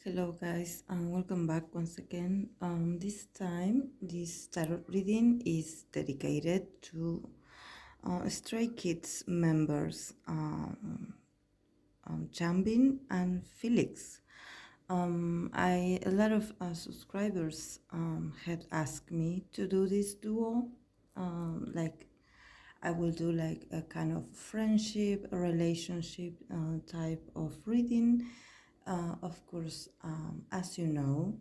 Hello, guys, and welcome back once again. This time, this tarot reading is dedicated to Stray Kids members, Changbin and Felix. A lot of subscribers had asked me to do this duo. Like, I will do like a kind of friendship, a relationship type of reading. Of course, as you know,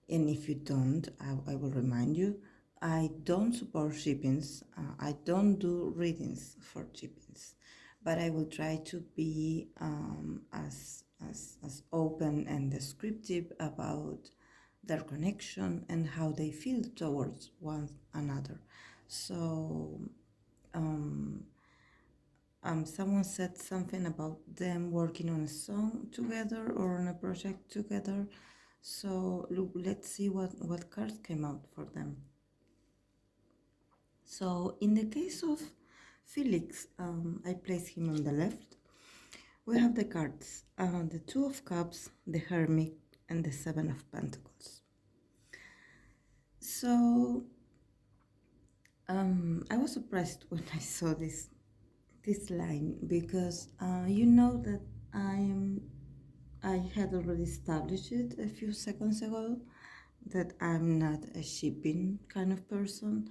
and if you don't, I will remind you, I don't support shippings. I don't do readings for shippings, but I will try to be as open and descriptive about their connection and how they feel towards one another. So someone said something about them working on a song together or on a project together. So look, let's see what cards came out for them. So in the case of Felix, I place him on the left. We have the cards, the Two of Cups, the Hermit, and the Seven of Pentacles. So I was surprised when I saw this line because you know that I had already established it a few seconds ago that I'm not a shipping kind of person,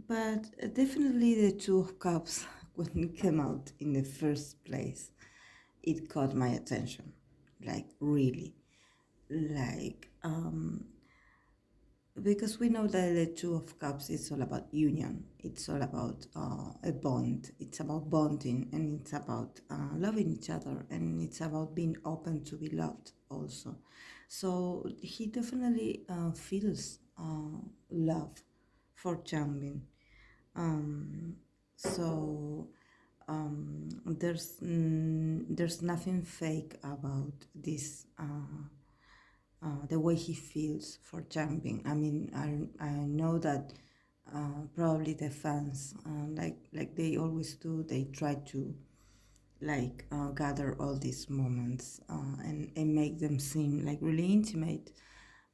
but definitely the Two of Cups when it came out in the first place, it caught my attention, like really, like because we know that the Two of Cups is all about union. It's all about a bond. It's about bonding, and it's about loving each other, and it's about being open to be loved also. So he definitely feels love for Changbin. So there's nothing fake about this. The way he feels for jumping. I mean, I know that probably the fans, like they always do, they try to like gather all these moments and make them seem like really intimate.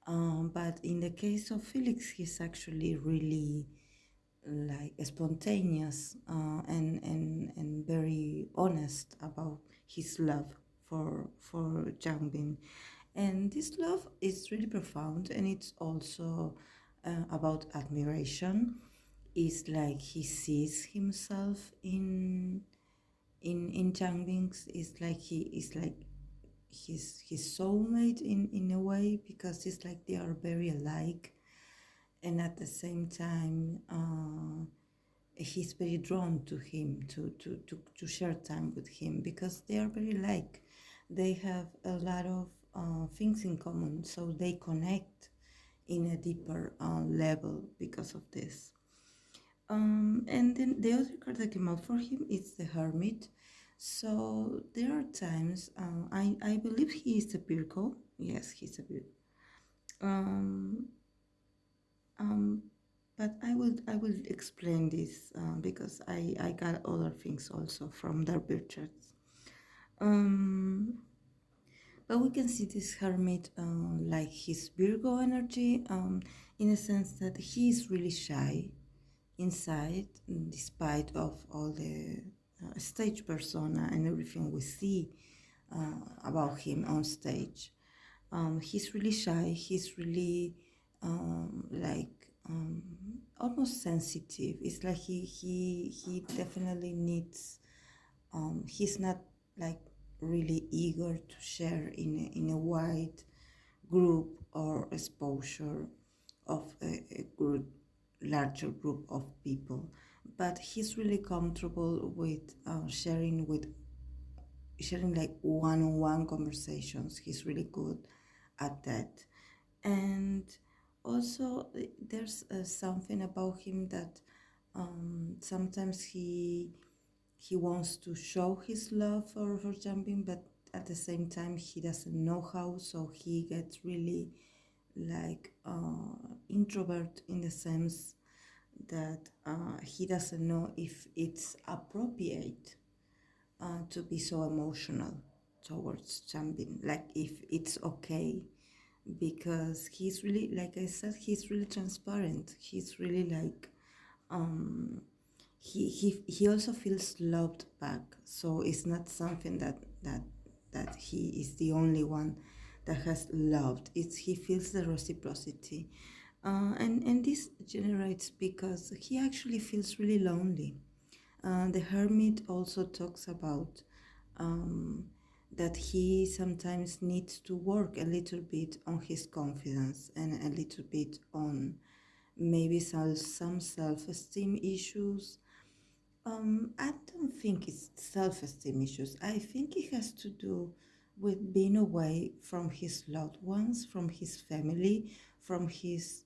But in the case of Felix, he's actually really like spontaneous and very honest about his love for Changbin, and this love is really profound, and it's also about admiration. It's like he sees himself in Changbin. It's like he is like his soulmate in a way, because it's like they are very alike, and at the same time he's very drawn to him to share time with him because they are very alike. They have a lot of things in common, so they connect in a deeper level because of this. And then the other card that came out for him is the Hermit. So there are times, I believe he is a Virgo. Yes, he's a Virgo. Um, um, but I will explain this because I got other things also from their pictures. But we can see this hermit like his Virgo energy, in a sense that he is really shy inside, despite of all the stage persona and everything we see about him on stage. He's really shy. He's really almost sensitive. It's like he definitely needs. He's not like really eager to share in a wide group or exposure of a group, larger group of people, but he's really comfortable with sharing like one-on-one conversations. He's really good at that. And also there's something about him that sometimes he wants to show his love for jumping, but at the same time he doesn't know how, so he gets really like introvert in the sense that he doesn't know if it's appropriate to be so emotional towards Changbin, like if it's okay, because he's really, like I said, he's really transparent. He's really like, um, he also feels loved back. So it's not something that he is the only one that has loved. It's he feels the reciprocity, and this generates because he actually feels really lonely. The hermit also talks about um, that he sometimes needs to work a little bit on his confidence and a little bit on maybe some self-esteem issues. I don't think it's self-esteem issues. I think it has to do with being away from his loved ones, from his family, from his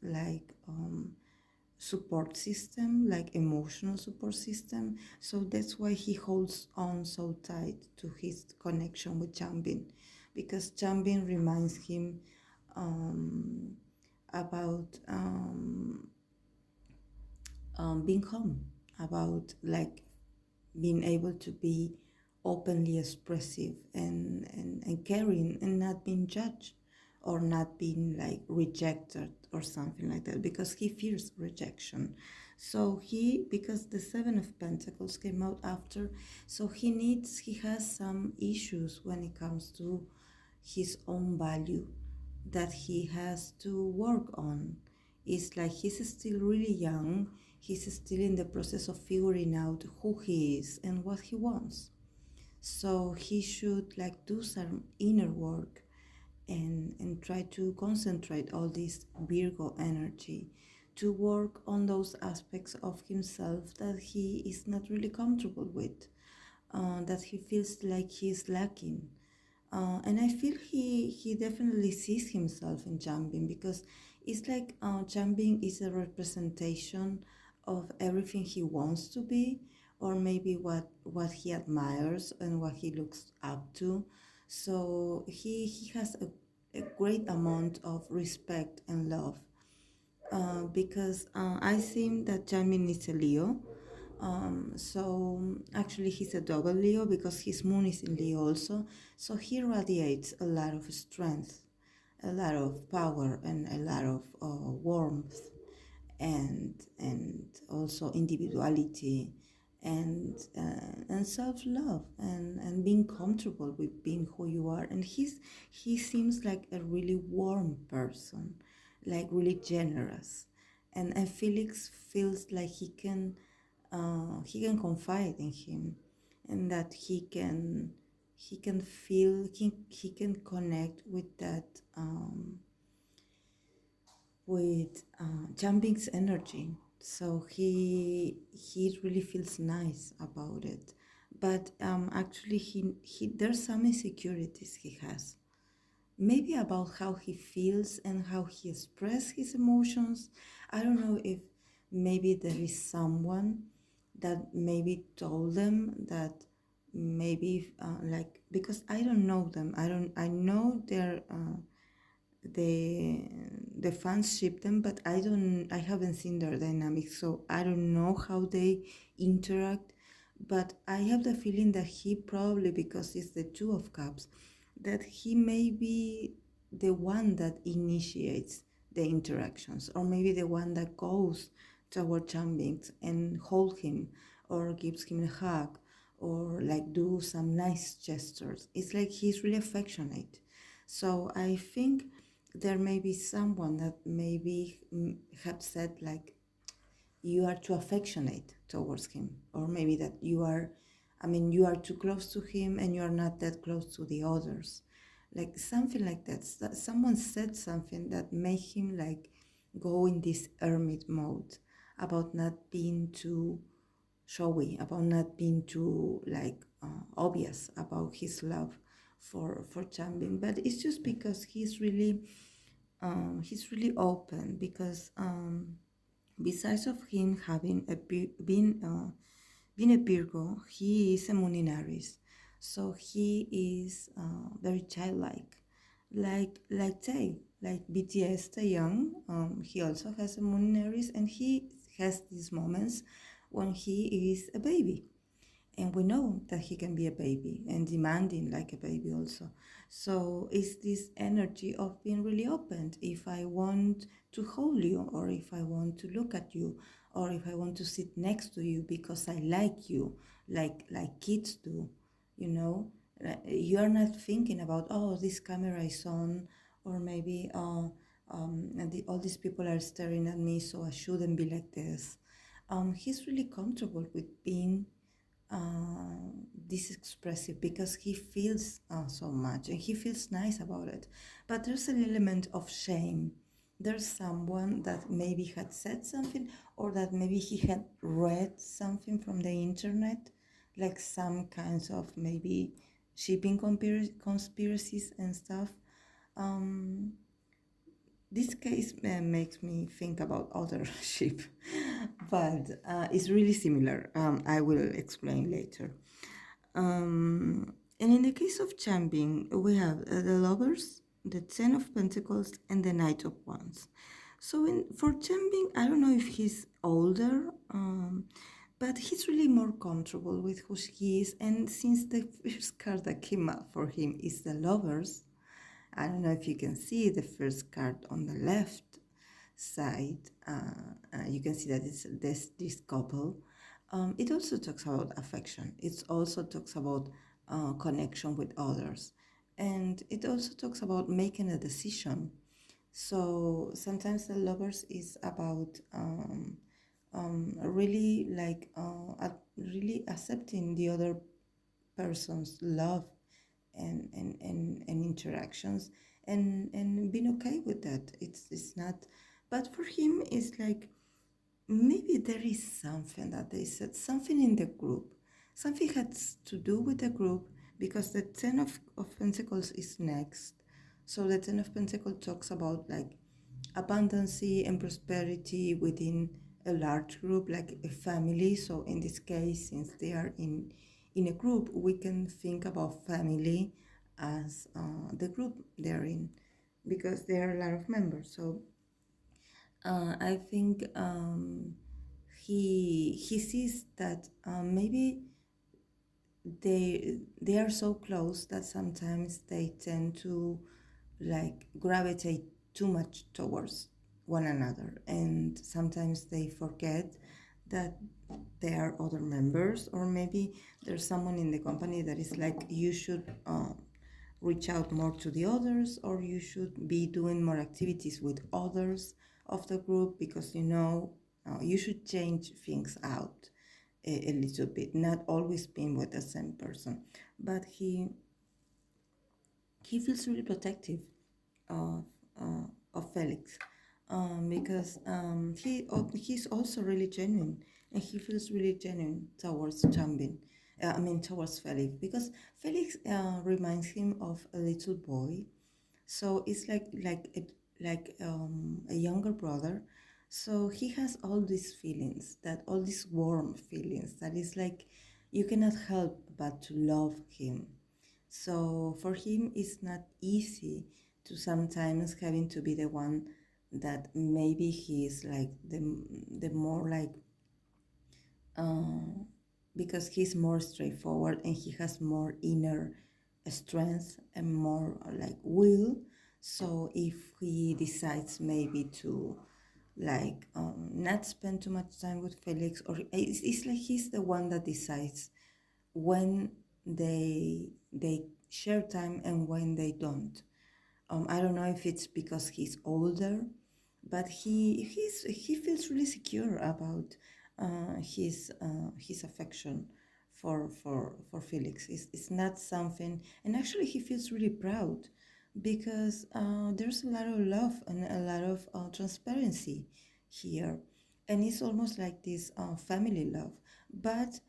support system, like emotional support system. So that's why he holds on so tight to his connection with Changbin, because Changbin reminds him um, about being home, about like being able to be openly expressive and caring and not being judged or not being like rejected or something like that, because he fears rejection. So he, because the Seven of Pentacles came out after, so he has some issues when it comes to his own value that he has to work on. It's like he's still really young, he's still in the process of figuring out who he is and what he wants. So he should like do some inner work and try to concentrate all this Virgo energy to work on those aspects of himself that he is not really comfortable with, that he feels like he's lacking. And I feel he definitely sees himself in jumping, because it's like jumping is a representation of everything he wants to be, or maybe what he admires and what he looks up to. So he has a great amount of respect and love, because I think that Jamin is a Leo. So actually he's a double Leo because his moon is in Leo also. So he radiates a lot of strength, a lot of power, and a lot of warmth, and also individuality, and self-love, and being comfortable with being who you are. And he seems like a really warm person, like really generous, and Felix feels like he can confide in him, and that he can feel he can connect with that, with Jumping's energy. So he really feels nice about it. But actually he there's some insecurities he has. Maybe about how he feels and how he expresses his emotions. I don't know if maybe there is someone that maybe told them that maybe like, because I don't know them. I know they're the the fans ship them, but I haven't seen their dynamics, so I don't know how they interact. But I have the feeling that he probably, because it's the Two of Cups, that he may be the one that initiates the interactions, or maybe the one that goes toward Chambing and hold him, or gives him a hug, or like do some nice gestures. It's like he's really affectionate. So I think there may be someone that maybe have said like, you are too affectionate towards him, or maybe that you are, I mean, you are too close to him and you are not that close to the others, like something like that. Someone said something that made him like go in this hermit mode, about not being too showy, about not being too like obvious about his love for Changbin. But it's just because he's really open, because besides of him having been a Virgo, he is a moon in Aries, so he is very childlike, like Tae, like BTS Taeyong. He also has a moon in Aries, and he has these moments when he is a baby, and we know that he can be a baby and demanding like a baby also. So it's this energy of being really open. If I want to hold you, or if I want to look at you, or if I want to sit next to you because I like you, like kids do, you know. You are not thinking about, oh, this camera is on, or maybe all these people are staring at me, so I shouldn't be like this. He's really comfortable with being this expressive because he feels so much and he feels nice about it. But there's an element of shame. There's someone that maybe had said something, or that maybe he had read something from the internet, like some kinds of maybe shipping conspiracies and stuff. Um, this case makes me think about other sheep, but it's really similar. I will explain later. And in the case of Changbin, we have the lovers, the Ten of Pentacles, and the Knight of Wands. So for Changbin, I don't know if he's older, but he's really more comfortable with who he is. And since the first card that came up for him is the lovers, I don't know if you can see the first card on the left side. You can see that it's this couple. It also talks about affection. It also talks about connection with others. And it also talks about making a decision. So sometimes the lovers is about really like really accepting the other person's love and interactions, and being okay with that. It's not, but for him it's like maybe there is something that they said, something in the group, something has to do with the group, because the of Pentacles is next. So the Ten of Pentacles talks about like abundancy and prosperity within a large group, like a family. So in this case, since they are in a group, we can think about family as the group they're in, because there are a lot of members. So I think he sees that maybe they are so close that sometimes they tend to like gravitate too much towards one another, and sometimes they forget that there are other members, or maybe there's someone in the company that is like, you should reach out more to the others, or you should be doing more activities with others of the group, because you should change things out a little bit, not always being with the same person. But he feels really protective of of Felix, because he's also really genuine, and he feels really genuine towards Changbin. Towards Felix, because Felix reminds him of a little boy. So it's like a younger brother. So he has all these feelings, that all these warm feelings, that is like you cannot help but to love him. So for him, it's not easy to sometimes having to be the one that maybe he is like the more like uh, because he's more straightforward and he has more inner strength and more like will. So if he decides maybe to like not spend too much time with Felix, or it's like he's the one that decides when they share time and when they don't. I don't know if it's because he's older, but he feels really secure about his affection for Felix. It's not something, and actually he feels really proud, because there's a lot of love and a lot of transparency here, and it's almost like this family love. But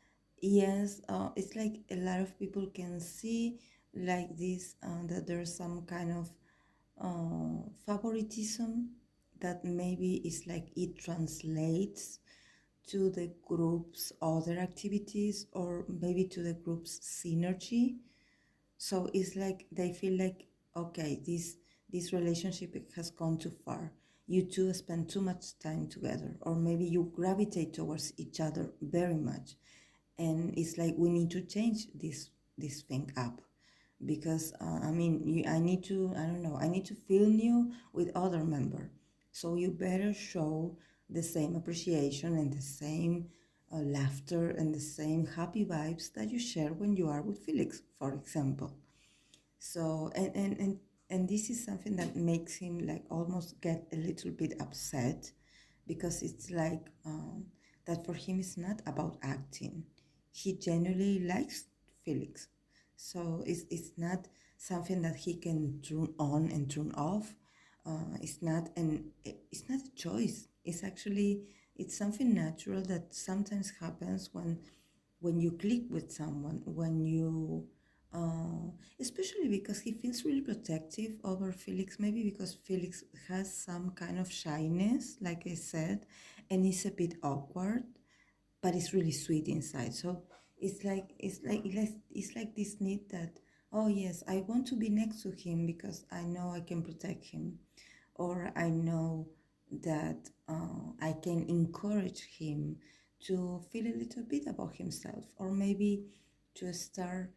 yes, it's like a lot of people can see like this, that there's some kind of favoritism, that maybe it's like it translates to the group's other activities, or maybe to the group's synergy. So it's like they feel like, okay, this relationship has gone too far. You two spend too much time together, or maybe you gravitate towards each other very much. and it's like we need to change this thing up, because I mean, I need to, I don't know, I need to feel new with other member. So you better show the same appreciation and the same laughter and the same happy vibes that you share when you are with Felix, for example. So and this is something that makes him like almost get a little bit upset, because it's like that for him it's not about acting. He genuinely likes Felix, so it's not something that he can turn on and turn off. It's not a choice. It's actually, it's something natural that sometimes happens when you click with someone, when you uh, especially because he feels really protective over Felix, maybe because Felix has some kind of shyness, like I said, and he's a bit awkward, but it's really sweet inside. So it's like this need that, oh yes, I want to be next to him because I know I can protect him, or I know that I can encourage him to feel a little bit about himself, or maybe to start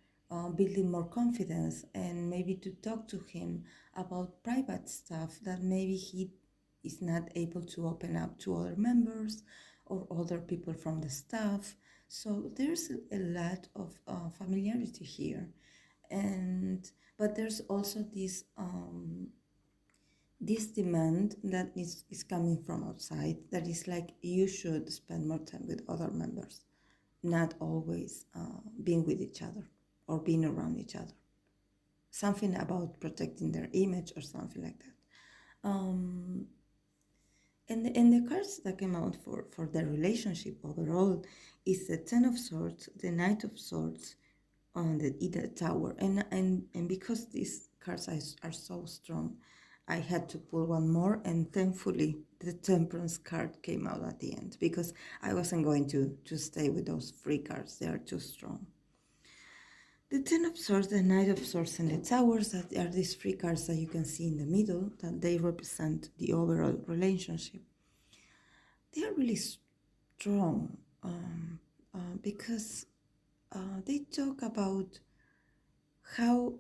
building more confidence, and maybe to talk to him about private stuff that maybe he is not able to open up to other members or other people from the staff. So there's a lot of familiarity here, and but there's also this demand that is coming from outside, that is like you should spend more time with other members, not always being with each other or being around each other. Something about protecting their image or something like that. And the cards that came out for the relationship overall is the Ten of Swords, the Knight of Swords, on the Tower, and because these cards are so strong, I had to pull one more, and thankfully the Temperance card came out at the end, because I wasn't going to stay with those three cards. They are too strong. The Ten of Swords, the Knight of Swords, and the Towers, that are these three cards that you can see in the middle, that they represent the overall relationship. They are really strong, because they talk about how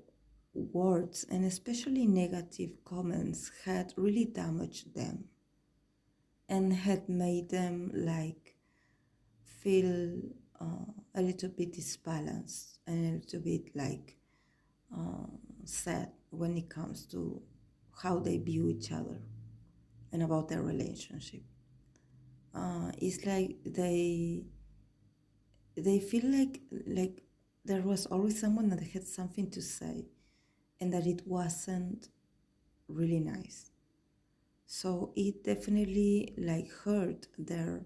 words, and especially negative comments, had really damaged them and had made them like feel a little bit disbalanced and a little bit like sad when it comes to how they view each other and about their relationship. It's like they feel like there was always someone that had something to say, and that it wasn't really nice. So it definitely like hurt their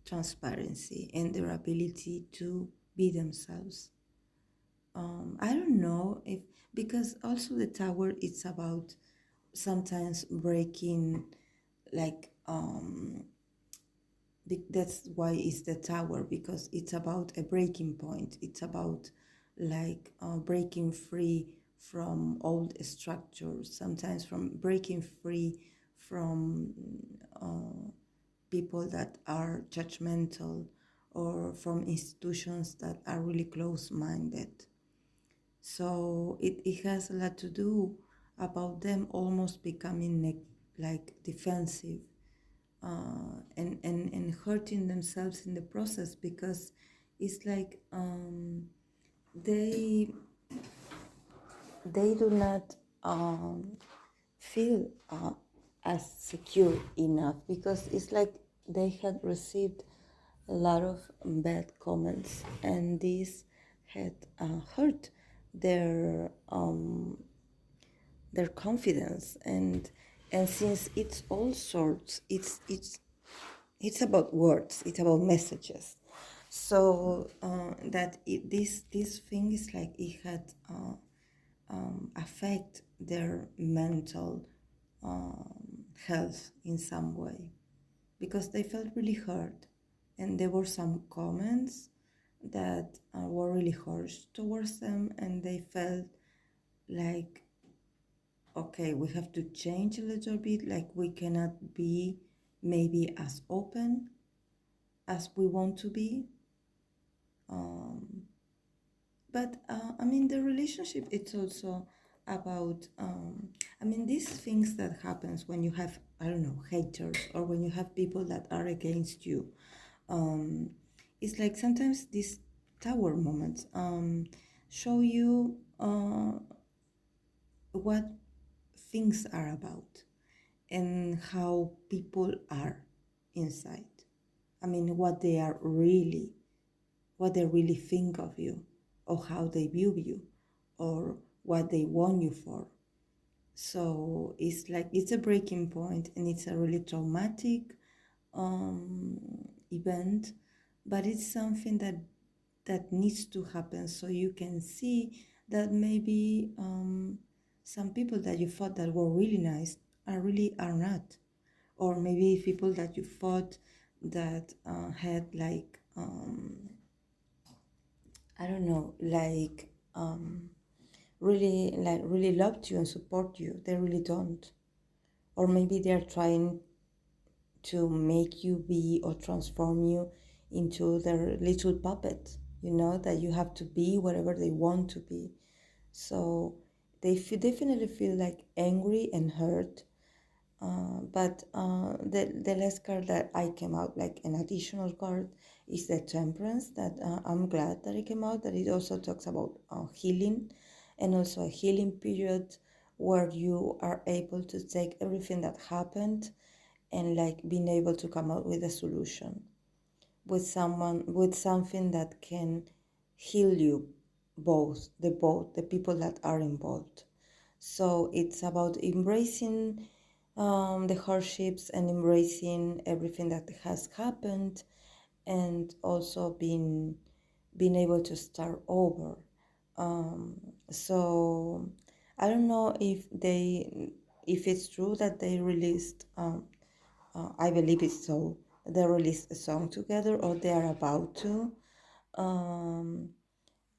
transparency and their ability to be themselves. I don't know if, because also the Tower, it's about sometimes breaking, like that's why it's the Tower, because it's about a breaking point. It's about like breaking free from old structures, sometimes from breaking free from people that are judgmental, or from institutions that are really close-minded. So it has a lot to do about them almost becoming like defensive, and hurting themselves in the process, because it's like they they do not feel as secure enough, because it's like they had received a lot of bad comments, and this had hurt their confidence, and since it's all sorts, it's about words, it's about messages. So this thing is like it had affect their mental health in some way, because they felt really hurt, and there were some comments that were really harsh towards them, and they felt like, okay, we have to change a little bit, like we cannot be maybe as open as we want to be. Um, but I mean, the relationship, it's also about, I mean, these things that happens when you have, I don't know, haters, or when you have people that are against you. Um, it's like sometimes these tower moments show you what things are about and how people are inside. I mean, what they really think of you, or how they view you, or what they want you for. So it's like it's a breaking point, and it's a really traumatic um, event, but it's something that needs to happen, so you can see that maybe some people that you thought that were really nice are not, or maybe people that you thought that had like I don't know, like really loved you and support you, they really don't. Or maybe they're trying to make you be or transform you into their little puppet, that you have to be whatever they want to be. So definitely feel like angry and hurt. But the last card that I came out, like an additional card, is the Temperance. That I'm glad that it came out. That it also talks about healing, and also a healing period where you are able to take everything that happened and like being able to come out with a solution with something that can heal you, both the people that are involved. So it's about embracing the hardships and embracing everything that has happened, and also being able to start over. So I don't know if it's true that they released. I believe it's so. They released a song together, or they are about to. Um,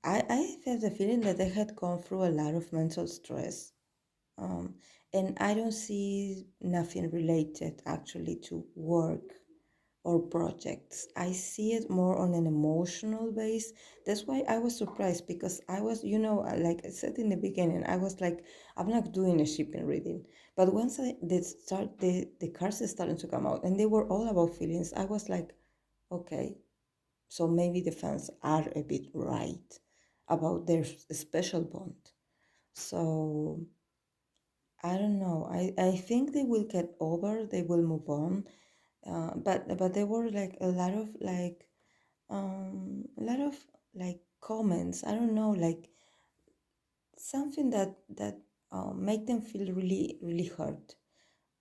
I have the feeling that they had gone through a lot of mental stress, um, and I don't see nothing related actually to work or projects. I see it more on an emotional base. That's why I was surprised, because I was, like I said in the beginning, I was like, I'm not doing a shipping reading. But once the cards started to come out and they were all about feelings, I was like, okay, so maybe the fans are a bit right about their special bond. So I don't know. I think they will get over. They will move on. But there were like a lot of like comments. I don't know, like something that make them feel really really hurt.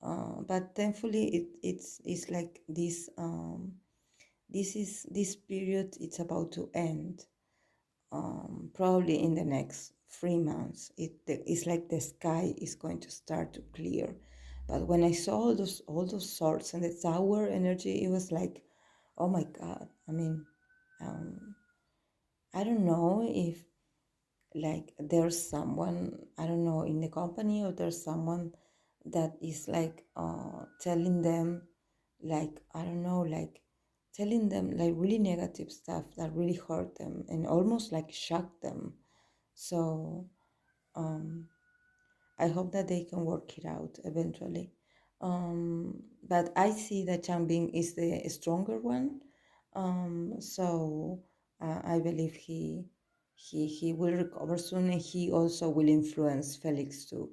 But thankfully, it's like this. This period. It's about to end, probably in the next 3 months. It's like the sky is going to start to clear. But when I saw all those swords and the tower energy, it was like, oh my God. I mean, um, I don't know if like there's someone, I don't know, in the company, or there's someone that is like telling them, like, I don't know, like telling them like really negative stuff that really hurt them and almost like shock them. So I hope that they can work it out eventually. But I see that Changbin is the stronger one. So I believe he will recover soon, and he also will influence Felix to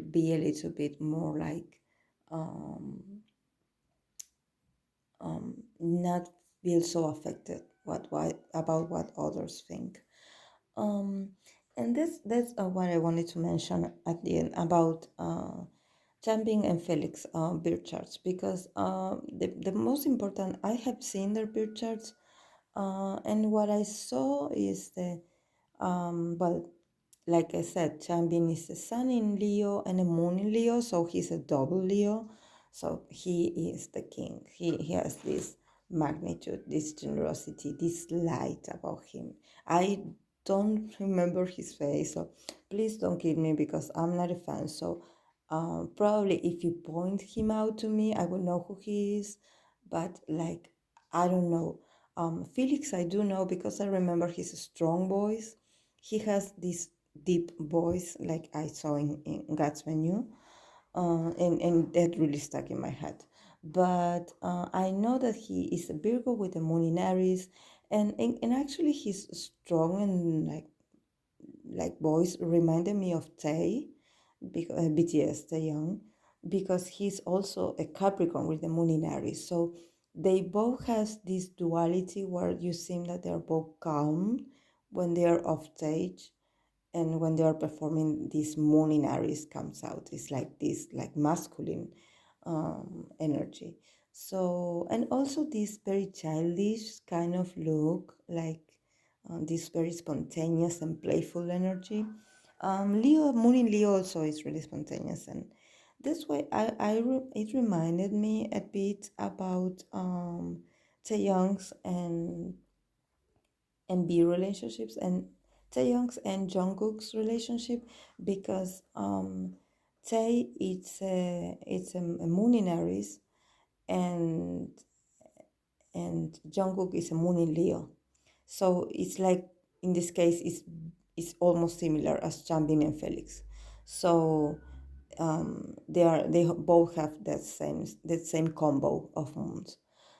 be a little bit more like um, not feel so affected about what others think. Um, and that's what I wanted to mention at the end about Changbin and Felix birth charts, because the most important, I have seen their birth charts, and what I saw is well, like I said, Changbin is a sun in Leo and a moon in Leo, so he's a double Leo. So he is the king. He has this magnitude, this generosity, this light about him. I don't remember his face, so please don't kill me because I'm not a fan. So probably if you point him out to me, I will know who he is. But like, I don't know. Felix, I do know because I remember his strong voice. He has this deep voice, like I saw in God's Menu, and that really stuck in my head. But I know that he is a Virgo with the moon in Aries, and actually his strong and like voice reminded me of Tae, because, BTS, Taeyong, because he's also a Capricorn with the moon in Aries. So they both has this duality where you seem that they're both calm when they are off stage, and when they are performing, this moon in Aries comes out. It's like this like masculine energy. So, and also this very childish kind of look, like this very spontaneous and playful energy. Leo, moon in Leo also is really spontaneous, and that's why it reminded me a bit about Taeyong's and B relationships, and Taeyong's and Jungkook's relationship, because Tae, it's a moon in Aries, and Jungkook is a moon in Leo. So it's like, in this case, it's almost similar as Changbin and Felix. So they both have that same combo of moons.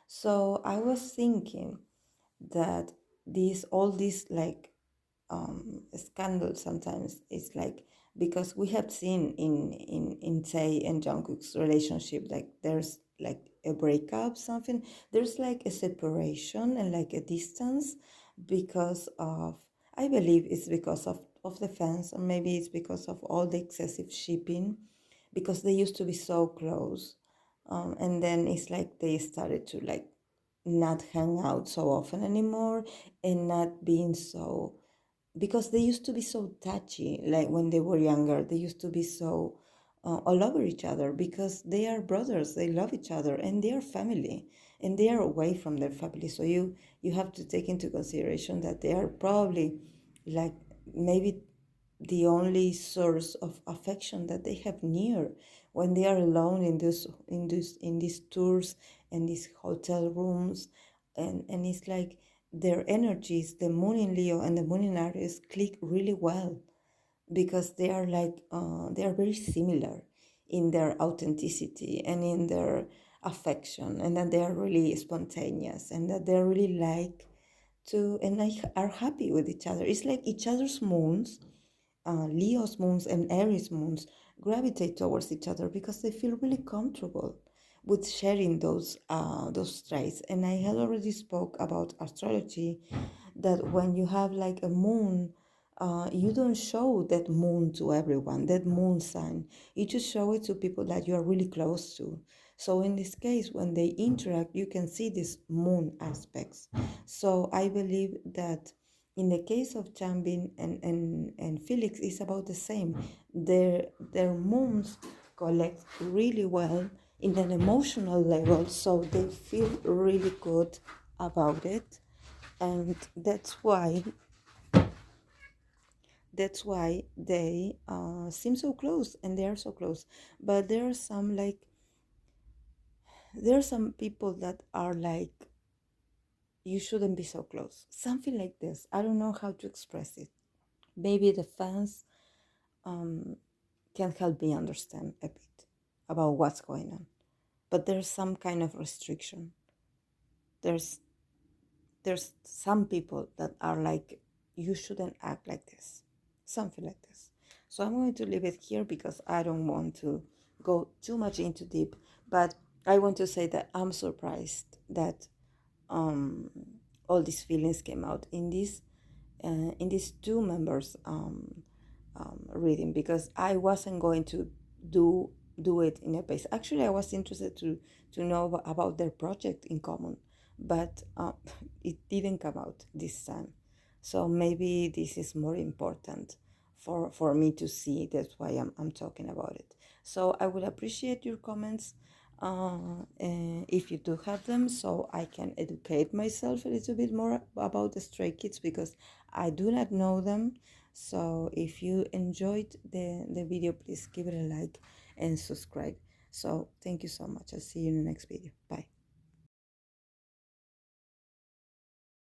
So I was thinking that all these like scandal sometimes, it's like, because we have seen in Tae and Jungkook's relationship, like there's like a breakup, something, there's like a separation and like a distance, because of, I believe it's because of the fans, or maybe it's because of all the excessive shipping, because they used to be so close, and then it's like they started to like not hang out so often anymore, and not being so, because they used to be so touchy, like when they were younger, they used to be so all over each other, because they are brothers, they love each other, and they are family, and they are away from their family. So you have to take into consideration that they are probably like maybe the only source of affection that they have near, when they are alone in these tours and these hotel rooms, and it's like their energies, the moon in Leo and the moon in Aries, click really well, because they are like they are very similar in their authenticity and in their affection, and that they are really spontaneous, and that they're really like to, and like are happy with each other. It's like each other's moons, Leo's moons and Aries moons, gravitate towards each other because they feel really comfortable with sharing those traits. And I had already spoke about astrology, that when you have like a moon, you don't show that moon to everyone, that moon sign. You just show it to people that you are really close to. So in this case, when they interact, you can see these moon aspects. So I believe that in the case of Changbin and Felix, it's about the same. Their moons collect really well in an emotional level, so they feel really good about it, and that's why they seem so close, and they are so close. But there are some people that are like, you shouldn't be so close, something like this. I don't know how to express it. Maybe the fans um, can help me understand a bit about what's going on. But there's some kind of restriction. There's there's some people that are like, you shouldn't act like this, something like this. So I'm going to leave it here because I don't want to go too much into deep. But I want to say that I'm surprised that um, all these feelings came out in these two members reading, because I wasn't going to do do it in a pace. Actually, I was interested to know about their project in common, but it didn't come out this time. So maybe this is more important for me to see. That's why I'm talking about it. So I would appreciate your comments, if you do have them, so I can educate myself a little bit more about the Stray Kids, because I do not know them. So if you enjoyed the video, please give it a like and subscribe. So thank you so much. I'll see you in the next video. Bye.